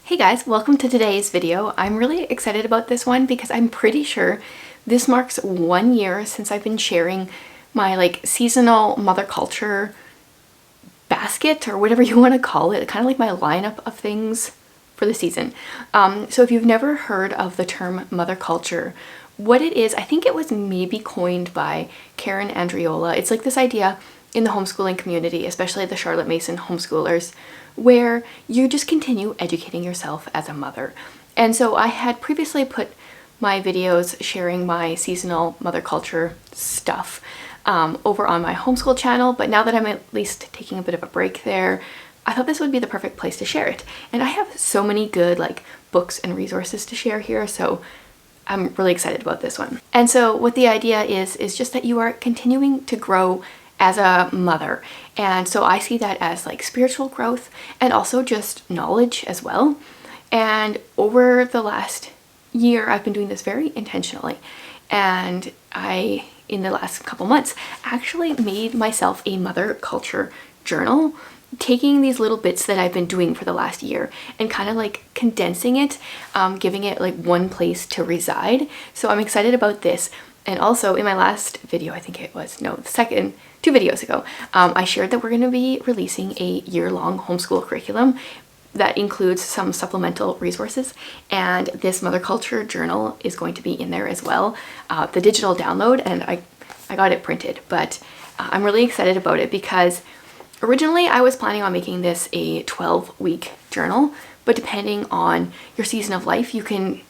Hey guys, welcome to today's video. I'm really excited about this one because I'm pretty sure this marks 1 year since I've been sharing my seasonal mother culture basket or whatever you want to call it, kind of like my lineup of things for the season. So if you've never heard of the term mother culture, what it is, I think it was maybe coined by Karen Andriola. It's like this idea in the homeschooling community, especially the Charlotte Mason homeschoolers, where you just continue educating yourself as a mother. And so I had previously put my videos sharing my seasonal mother culture stuff over on my homeschool channel, but now that I'm at least taking a bit of a break there, I thought this would be the perfect place to share it. And I have so many good books and resources to share here, so I'm really excited about this one. And so what the idea is just that you are continuing to grow as a mother. And so I see that as spiritual growth and also just knowledge as well. And over the last year, I've been doing this very intentionally. And I, in the last couple months, actually made myself a mother culture journal, taking these little bits that I've been doing for the last year and kind of condensing it, giving it one place to reside. So I'm excited about this. And also in my last video, I think it was, no, the second, 2 videos ago, I shared that we're going to be releasing a year-long homeschool curriculum that includes some supplemental resources, and this mother culture journal is going to be in there as well, the digital download, and I got it printed, but I'm really excited about it because originally I was planning on making this a 12-week journal, but depending on your season of life, you can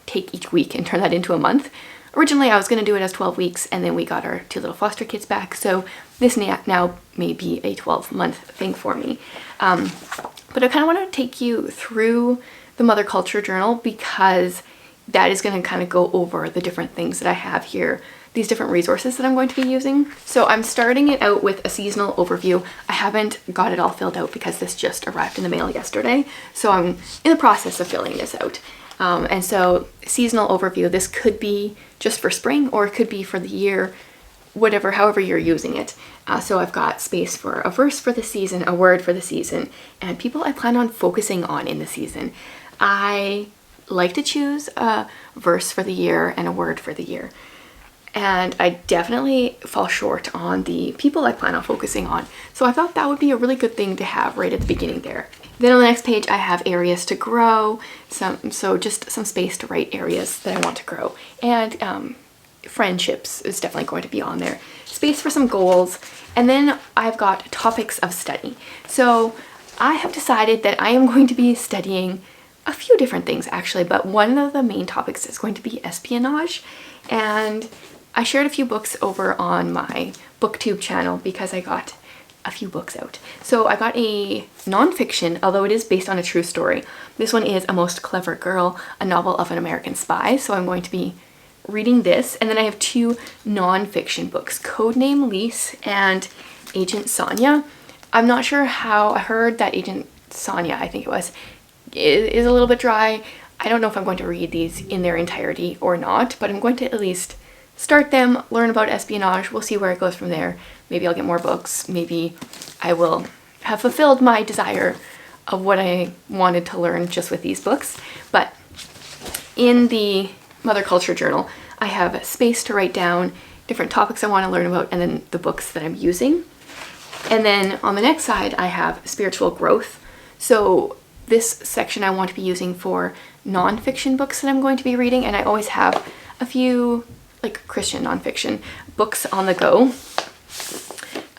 take each week and turn that into a month. Originally, I was going to do it as 12 weeks, and then we got our 2 little foster kids back, so this now may be a 12-month thing for me. But I kind of want to take you through the mother culture journal because that is going to kind of go over the different things that I have here, these different resources that I'm going to be using. So I'm starting it out with a seasonal overview. I haven't got it all filled out because this just arrived in the mail yesterday, so I'm in the process of filling this out. And so seasonal overview, this could be just for spring or it could be for the year, however you're using it. So I've got space for a verse for the season, a word for the season, and people I plan on focusing on in the season. I like to choose a verse for the year and a word for the year. And I definitely fall short on the people I plan on focusing on. So I thought that would be a really good thing to have right at the beginning there. Then on the next page, I have areas to grow, so just some space to write areas that I want to grow. And friendships is definitely going to be on there. Space for some goals. And then I've got topics of study. So I have decided that I am going to be studying a few different things actually, but one of the main topics is going to be espionage. And I shared a few books over on my BookTube channel because I got a few books out. So I got a nonfiction, although it is based on a true story. This one is A Most Clever Girl, a novel of an American spy. So I'm going to be reading this. And then I have 2 nonfiction books, Codename Lise and Agent Sonia. I'm not sure how, I heard that Agent Sonia, I think it was, is a little bit dry. I don't know if I'm going to read these in their entirety or not, but I'm going to at least start them, learn about espionage. We'll see where it goes from there. Maybe I'll get more books. Maybe I will have fulfilled my desire of what I wanted to learn just with these books. But in the Mother Culture Journal, I have space to write down different topics I want to learn about and then the books that I'm using. And then on the next side, I have spiritual growth. So this section I want to be using for nonfiction books that I'm going to be reading, and I always have a few Christian nonfiction books on the go.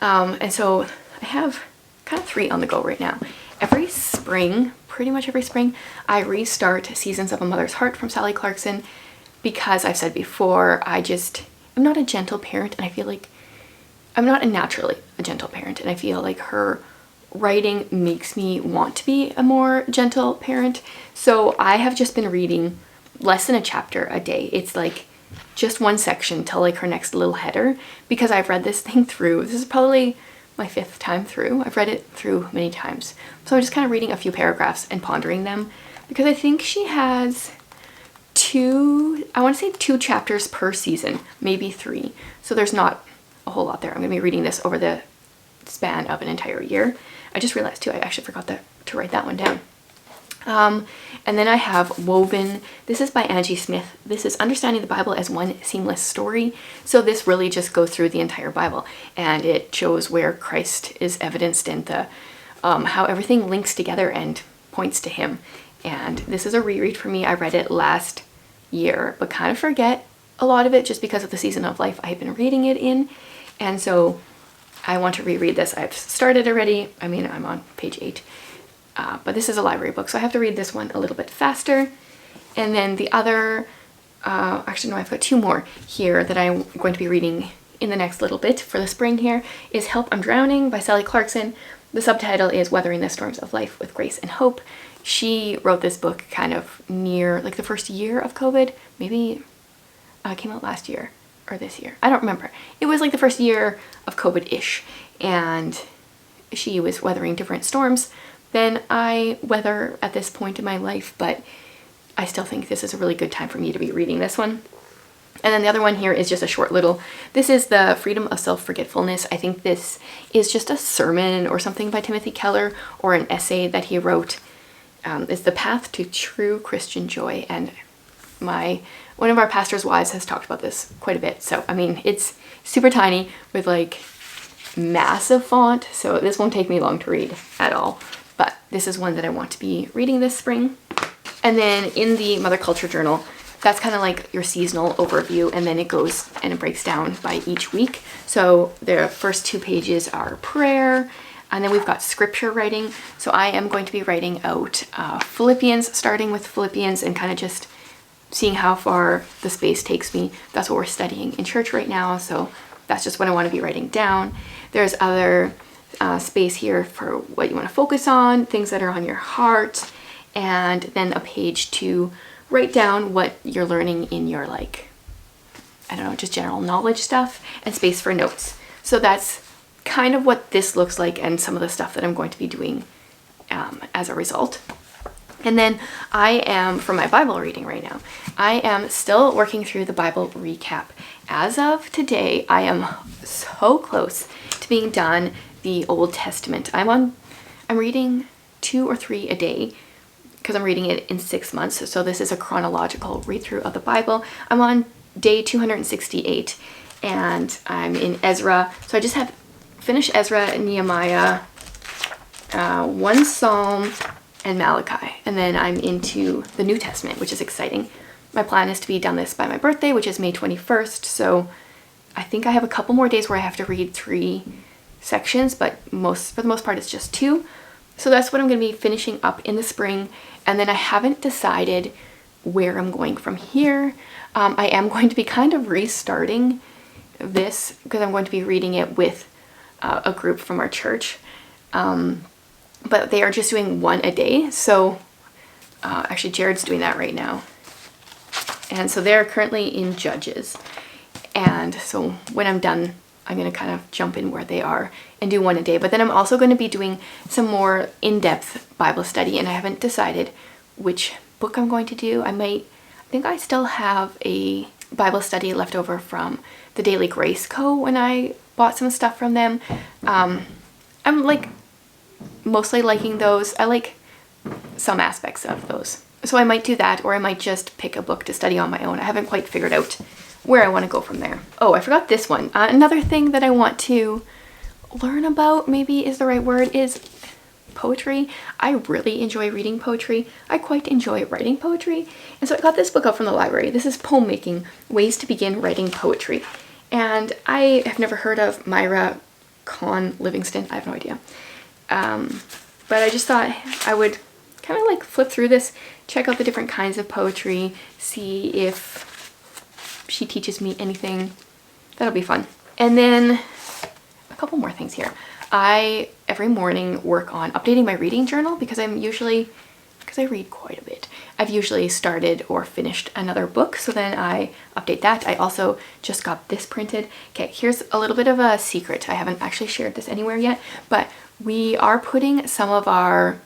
And so I have kind of 3 on the go right now. Every spring, pretty much every spring, I restart Seasons of a Mother's Heart from Sally Clarkson because I've said before, I'm not a gentle parent, and I feel like I'm not naturally a gentle parent, and I feel like her writing makes me want to be a more gentle parent. So I have just been reading less than a chapter a day. It's just one section till her next little header, because I've read this thing through. This is probably my 5th time through. I've read it through many times. So I'm just kind of reading a few paragraphs and pondering them because I think she has 2 chapters per season, maybe 3. So there's not a whole lot there. I'm going to be reading this over the span of an entire year. I just realized too, I actually forgot to write that one down. And then I have Woven. This is by Angie Smith. This is Understanding the Bible as One Seamless Story. So this really just goes through the entire Bible, and it shows where Christ is evidenced and the how everything links together and points to him. And this is a reread for me. I read it last year, but kind of forget a lot of it just because of the season of life I've been reading it in. And so I want to reread this. I've started already. I mean, I'm on page 8. But this is a library book, so I have to read this one a little bit faster. And then the other, actually no, I've got 2 more here that I'm going to be reading in the next little bit for the spring here, is Help, I'm Drowning by Sally Clarkson. The subtitle is Weathering the Storms of Life with Grace and Hope. She wrote this book kind of near like the first year of COVID. Maybe it came out last year or this year. I don't remember. It was like the first year of COVID-ish. And she was weathering different storms than I weather at this point in my life. But I still think this is a really good time for me to be reading this one. And then the other one here is just a short little, this is The Freedom of Self-Forgetfulness. I think this is just a sermon or something by Timothy Keller, or an essay that he wrote. It's The Path to True Christian Joy. And one of our pastor's wives has talked about this quite a bit. So, I mean, it's super tiny with like massive font. So this won't take me long to read at all. But this is one that I want to be reading this spring. And then in the Mother Culture Journal, that's kind of like your seasonal overview, and then it goes and it breaks down by each week. So the first 2 pages are prayer, and then we've got scripture writing. So I am going to be writing out Philippians, starting with Philippians and kind of just seeing how far the space takes me. That's what we're studying in church right now, so that's just what I want to be writing down. There's other space here for what you want to focus on, things that are on your heart, and then a page to write down what you're learning in your, like, I don't know, just general knowledge stuff, and space for notes. So that's kind of what this looks like, and some of the stuff that I'm going to be doing as a result. And then I am, for my Bible reading right now, I am still working through the Bible recap. As of today, I am so close to being done the Old Testament. I'm reading 2 or 3 a day, because I'm reading it in 6 months. So this is a chronological read through of the Bible. I'm on day 268, and I'm in Ezra. So I just have finished Ezra and Nehemiah, 1 Psalm, and Malachi. And then I'm into the New Testament, which is exciting. My plan is to be done this by my birthday, which is May 21st. So I think I have a couple more days where I have to read 3 sections, but for the most part it's just 2. So that's what I'm going to be finishing up in the spring. And then I haven't decided where I'm going from here. I am going to be kind of restarting this because I'm going to be reading it with a group from our church. But they are just doing 1 a day. So actually Jared's doing that right now. And so they're currently in Judges. And so when I'm done, I'm going to kind of jump in where they are and do 1 a day. But then I'm also going to be doing some more in-depth Bible study, and I haven't decided which book I'm going to do. I think I still have a Bible study left over from the Daily Grace Co. when I bought some stuff from them. I'm like mostly liking those. I like some aspects of those. So I might do that, or I might just pick a book to study on my own. I haven't quite figured out where I want to go from there. Oh, I forgot this one. Another thing that I want to learn about, maybe is the right word, is poetry. I really enjoy reading poetry. I quite enjoy writing poetry. And so I got this book up from the library. This is Poem Making, Ways to Begin Writing Poetry. And I have never heard of Myra Con Livingston. I have no idea. But I just thought I would kind of like flip through this, check out the different kinds of poetry, see if she teaches me anything. That'll be fun. And then a couple more things here. I every morning work on updating my reading journal because I read quite a bit. I've usually started or finished another book, so then I update that. I also just got this printed. Okay, here's a little bit of a secret. I haven't actually shared this anywhere yet, but we are putting some of our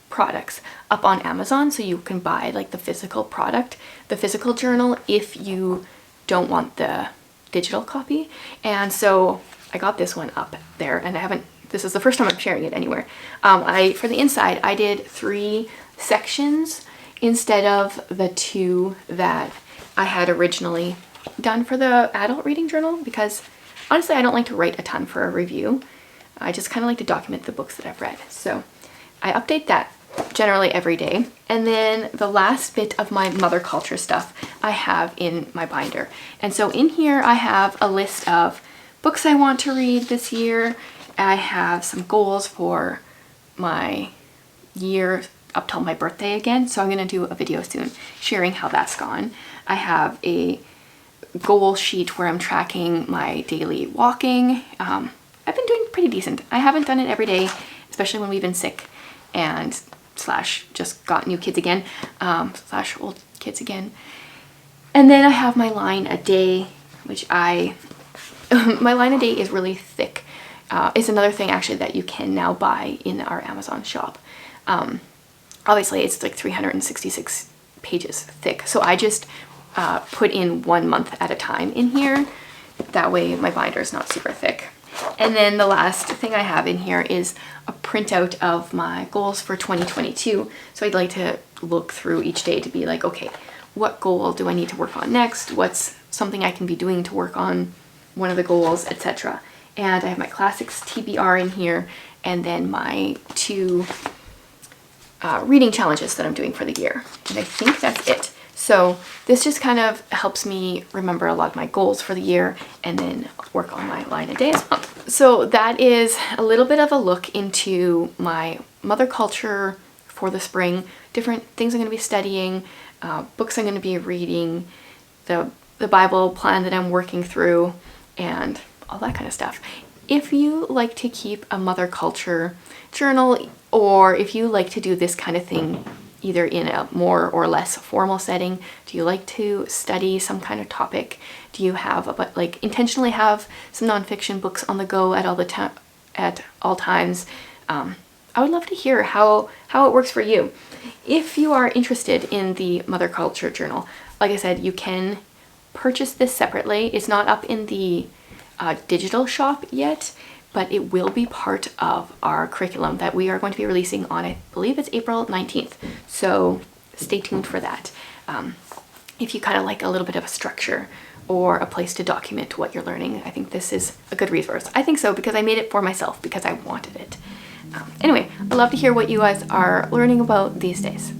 products up on Amazon, so you can buy like the physical product, the physical journal, if you don't want the digital copy. And so I got this one up there, and this is the first time I'm sharing it anywhere. For the inside, I did 3 sections instead of the 2 that I had originally done for the adult reading journal, because honestly I don't like to write a ton for a review. I just kind of like to document the books that I've read. So I update that generally every day. And then the last bit of my mother culture stuff I have in my binder. And so in here I have a list of books I want to read this year. I have some goals for my year up till my birthday again. So I'm going to do a video soon sharing how that's gone. I have a goal sheet where I'm tracking my daily walking. I've been doing pretty decent. I haven't done it every day, especially when we've been sick and slash just got new kids again, slash old kids again. And then I have my line a day, which my line a day is really thick. It's another thing actually that you can now buy in our Amazon shop. Obviously it's like 366 pages thick. So I just put in 1 month at a time in here. That way my binder is not super thick. And then the last thing I have in here is a printout of my goals for 2022. So I'd like to look through each day to be like, okay, what goal do I need to work on next? What's something I can be doing to work on one of the goals, etc. And I have my classics TBR in here, and then my 2 reading challenges that I'm doing for the year. And I think that's it. So this just kind of helps me remember a lot of my goals for the year and then work on my line a day as well. So that is a little bit of a look into my mother culture for the spring, different things I'm going to be studying, books I'm going to be reading, the Bible plan that I'm working through, and all that kind of stuff. If you like to keep a mother culture journal, or if you like to do this kind of thing either in a more or less formal setting, do you like to study some kind of topic? Do you have like intentionally have some nonfiction books on the go at all times? I would love to hear how it works for you. If you are interested in the Mother Culture Journal, like I said, you can purchase this separately. It's not up in the digital shop yet, but it will be part of our curriculum that we are going to be releasing on, I believe it's April 19th. So stay tuned for that. If you kind of like a little bit of a structure or a place to document what you're learning, I think this is a good resource. I think so because I made it for myself because I wanted it. Anyway, I'd love to hear what you guys are learning about these days.